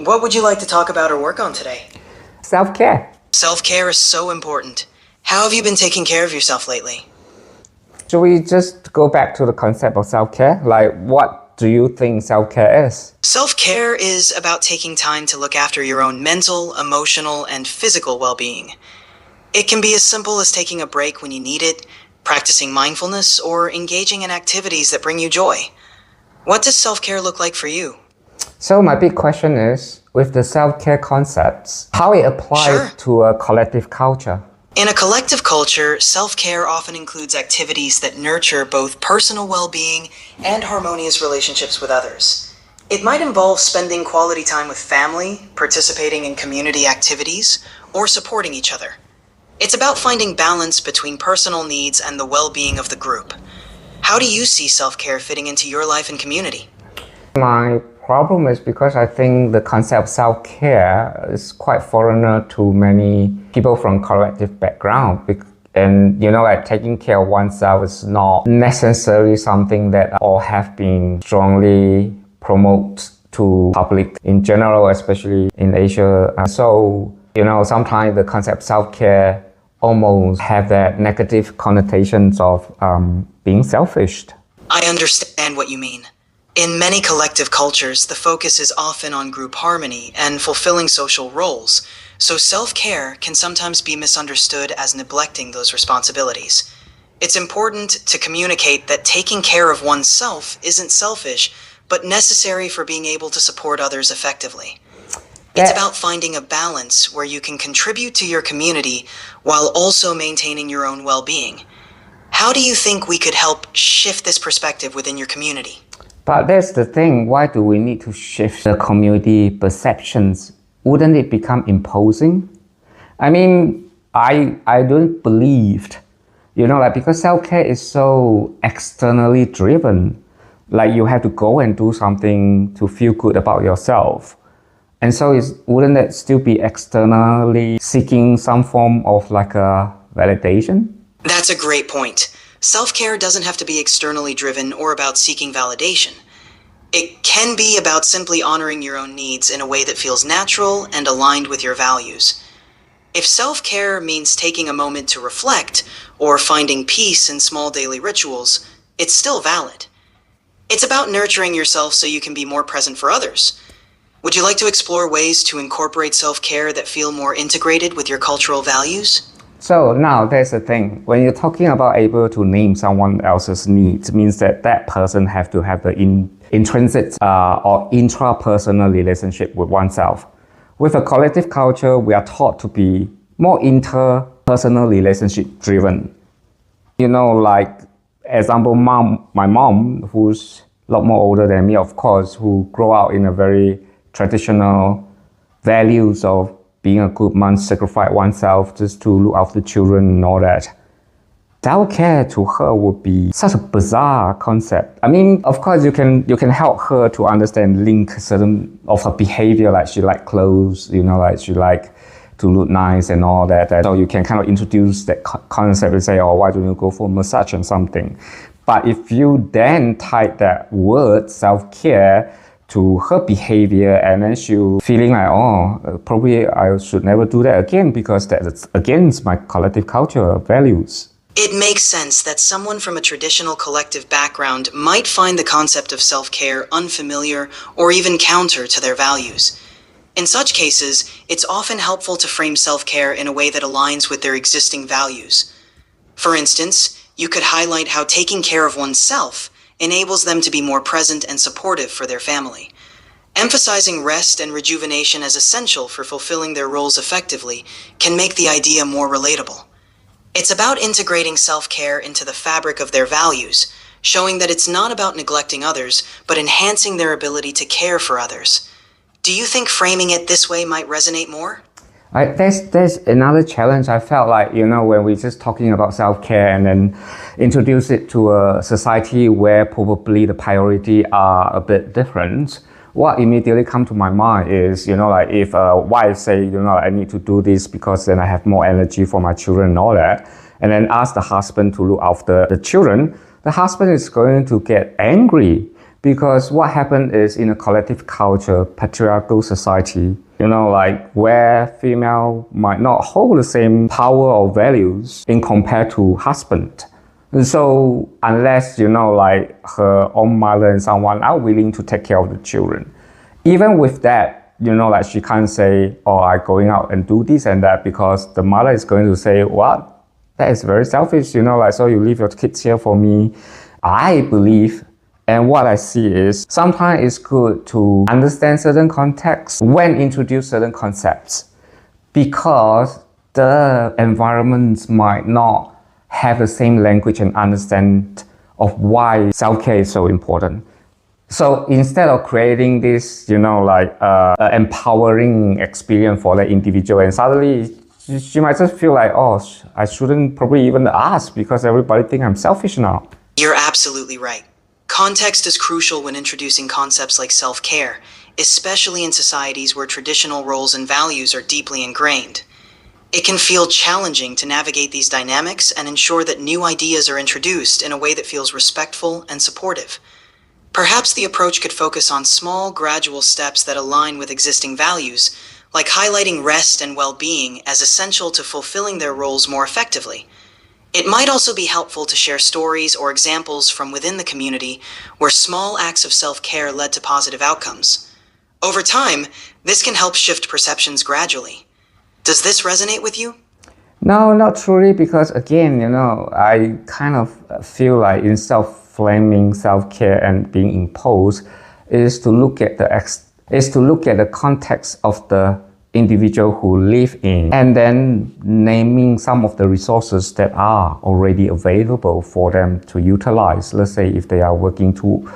What would you like to talk about or work on today? Self-care. Self-care is so important. How have you been taking care of yourself lately? Should we just go back to the concept of self-care? Like, what do you think self-care is? Self-care is about taking time to look after your own mental, emotional, and physical well-being. It can be as simple as taking a break when you need it, practicing mindfulness, or engaging in activities that bring you joy. What does self-care look like for you? So my big question is, with the self-care concepts, how it applies to a collective culture? In a collective culture, self-care often includes activities that nurture both personal well-being and harmonious relationships with others. It might involve spending quality time with family, participating in community activities, or supporting each other. It's about finding balance between personal needs and the well-being of the group. How do you see self-care fitting into your life and community? My problem is because I think the concept of self-care is quite foreigner to many people from collective background. And like taking care of oneself is not necessarily something that all have been strongly promoted to public in general, especially in Asia. So, sometimes the concept of self-care almost have that negative connotations of being selfish. I understand what you mean. In many collective cultures, the focus is often on group harmony and fulfilling social roles, so self-care can sometimes be misunderstood as neglecting those responsibilities. It's important to communicate that taking care of oneself isn't selfish, but necessary for being able to support others effectively. It's about finding a balance where you can contribute to your community while also maintaining your own well-being. How do you think we could help shift this perspective within your community? But that's the thing, why do we need to shift the community perceptions? Wouldn't it become imposing? I mean, I don't believe, because self-care is so externally driven. Like you have to go and do something to feel good about yourself. And so wouldn't that still be externally seeking some form of like a validation? That's a great point. Self-care doesn't have to be externally driven or about seeking validation. It can be about simply honoring your own needs in a way that feels natural and aligned with your values. If self-care means taking a moment to reflect or finding peace in small daily rituals, it's still valid. It's about nurturing yourself so you can be more present for others. Would you like to explore ways to incorporate self-care that feel more integrated with your cultural values? So now there's the thing, when you're talking about able to name someone else's needs, it means that that person have to have the intrinsic or intrapersonal relationship with oneself. With a collective culture, we are taught to be more interpersonal relationship driven. Like example, my mom, who's a lot more older than me, of course, who grew up in a very traditional values of being a good mom, sacrifice oneself just to look after children and all that. Self-care to her would be such a bizarre concept. I mean, of course, you can help her to understand, link certain of her behavior, like she like clothes, like she like to look nice and all that. So you can kind of introduce that concept and say, oh, why don't you go for a massage or something? But if you then tie that word self-care to her behavior, and then she'll feeling like, oh, probably I should never do that again because that's against my collective culture values. It makes sense that someone from a traditional collective background might find the concept of self-care unfamiliar or even counter to their values. In such cases, it's often helpful to frame self-care in a way that aligns with their existing values. For instance, you could highlight how taking care of oneself enables them to be more present and supportive for their family. Emphasizing rest and rejuvenation as essential for fulfilling their roles effectively can make the idea more relatable. It's about integrating self-care into the fabric of their values, showing that it's not about neglecting others, but enhancing their ability to care for others. Do you think framing it this way might resonate more? There's another challenge I felt like, when we're just talking about self-care and then introduce it to a society where probably the priority are a bit different. What immediately comes to my mind is, like if a wife say, I need to do this because then I have more energy for my children and all that, and then ask the husband to look after the children, the husband is going to get angry Because what happened is in a collective culture, patriarchal society, like where female might not hold the same power or values in compared to husband. And so unless, like her own mother and someone are willing to take care of the children, even with that, like she can't say, oh, I'm going out and do this and that, because the mother is going to say, what? That is very selfish, like, so you leave your kids here for me. I believe, and what I see is sometimes it's good to understand certain contexts when introduce certain concepts, because the environments might not have the same language and understand of why self-care is so important. So instead of creating this, empowering experience for the individual, and suddenly she might just feel like, oh, I shouldn't probably even ask because everybody think I'm selfish now. You're absolutely right. Context is crucial when introducing concepts like self-care, especially in societies where traditional roles and values are deeply ingrained. It can feel challenging to navigate these dynamics and ensure that new ideas are introduced in a way that feels respectful and supportive. Perhaps the approach could focus on small, gradual steps that align with existing values, like highlighting rest and well-being as essential to fulfilling their roles more effectively. It might also be helpful to share stories or examples from within the community where small acts of self-care led to positive outcomes. Over time, this can help shift perceptions gradually. Does this resonate with you? No, not truly, because again, I kind of feel like instead of framing self-care and being imposed, is to look at the context of the individual who live in, and then naming some of the resources that are already available for them to utilize. Let's say if they are working too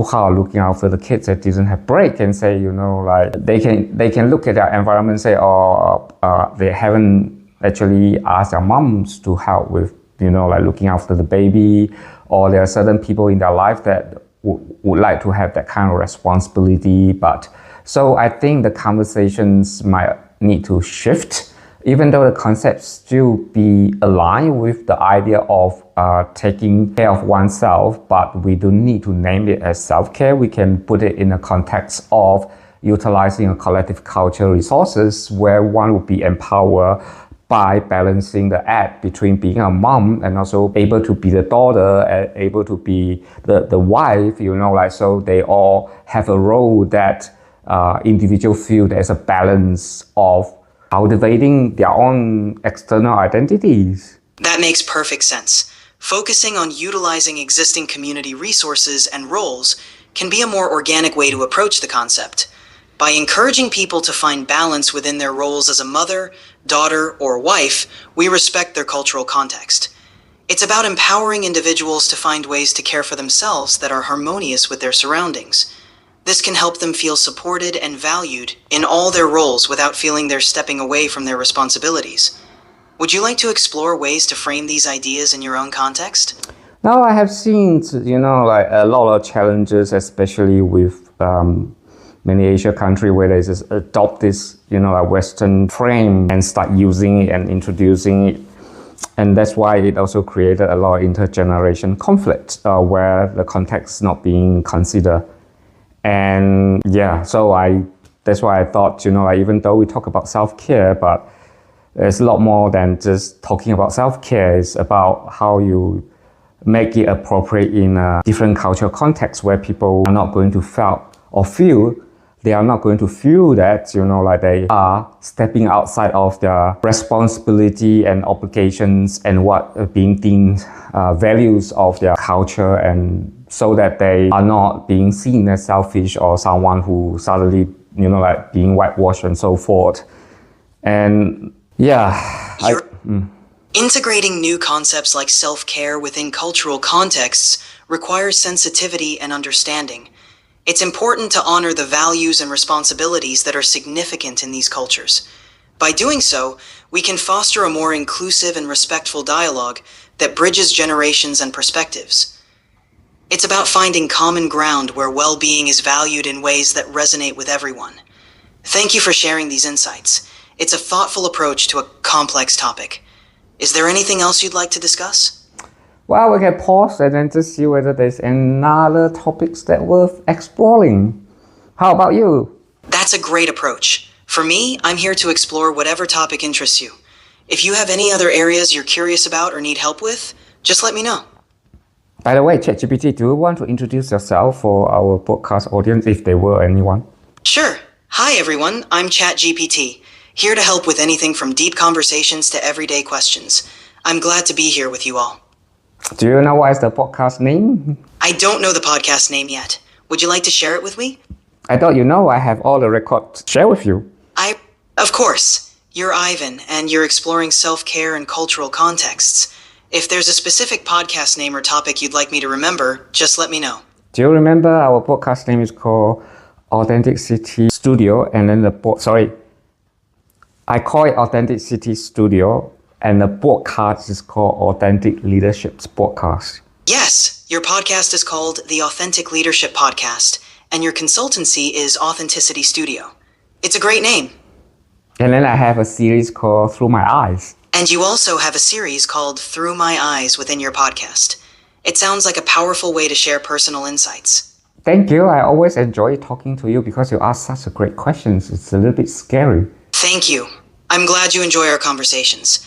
hard looking after the kids that didn't have break, and say, like they can look at their environment and say, they haven't actually asked their moms to help with, like looking after the baby, or there are certain people in their life that would like to have that kind of responsibility. But so I think the conversations might need to shift, even though the concepts still be aligned with the idea of taking care of oneself, but we don't need to name it as self-care. We can put it in a context of utilizing a collective culture resources where one will be empowered by balancing the act between being a mom and also able to be the daughter and able to be the wife, so they all have a role that individual feel there's a balance of cultivating their own external identities. That makes perfect sense. Focusing on utilizing existing community resources and roles can be a more organic way to approach the concept. By encouraging people to find balance within their roles as a mother, daughter, or wife, we respect their cultural context. It's about empowering individuals to find ways to care for themselves that are harmonious with their surroundings. This can help them feel supported and valued in all their roles without feeling they're stepping away from their responsibilities. Would you like to explore ways to frame these ideas in your own context? Now, I have seen, like a lot of challenges, especially with many Asian countries where they just adopt this, a Western frame and start using it and introducing it. And that's why it also created a lot of intergeneration conflict where the context is not being considered. And so that's why I thought, even though we talk about self-care, but there's a lot more than just talking about self-care. It's about how you make it appropriate in a different cultural context where people are not going to feel they are not going to feel that, like they are stepping outside of their responsibility and obligations and what being deemed values of their culture, and so that they are not being seen as selfish or someone who suddenly, like being whitewashed and so forth. And integrating new concepts like self-care within cultural contexts requires sensitivity and understanding. It's important to honor the values and responsibilities that are significant in these cultures. By doing so, we can foster a more inclusive and respectful dialogue that bridges generations and perspectives. It's about finding common ground where well-being is valued in ways that resonate with everyone. Thank you for sharing these insights. It's a thoughtful approach to a complex topic. Is there anything else you'd like to discuss? Well, we can pause and then just see whether there's another topics that worth exploring. How about you? That's a great approach. For me, I'm here to explore whatever topic interests you. If you have any other areas you're curious about or need help with, just let me know. By the way, ChatGPT, do you want to introduce yourself for our podcast audience if there were anyone? Sure. Hi everyone, I'm ChatGPT, here to help with anything from deep conversations to everyday questions. I'm glad to be here with you all. Do you know what is the podcast name? I don't know the podcast name yet. Would you like to share it with me? I thought you know I have all the records to share with you. Of course. You're Ivan, and you're exploring self-care and cultural contexts. If there's a specific podcast name or topic you'd like me to remember, just let me know. Do you remember our podcast name is called Authenticity Studio, and then I call it Authenticity Studio, and the podcast is called Authentic Leadership Podcast. Yes, your podcast is called the Authentic Leadership Podcast, and your consultancy is Authenticity Studio. It's a great name. And then I have a series called Through My Eyes. And you also have a series called Through My Eyes within your podcast. It sounds like a powerful way to share personal insights. Thank you. I always enjoy talking to you because you ask such great questions. It's a little bit scary. Thank you. I'm glad you enjoy our conversations.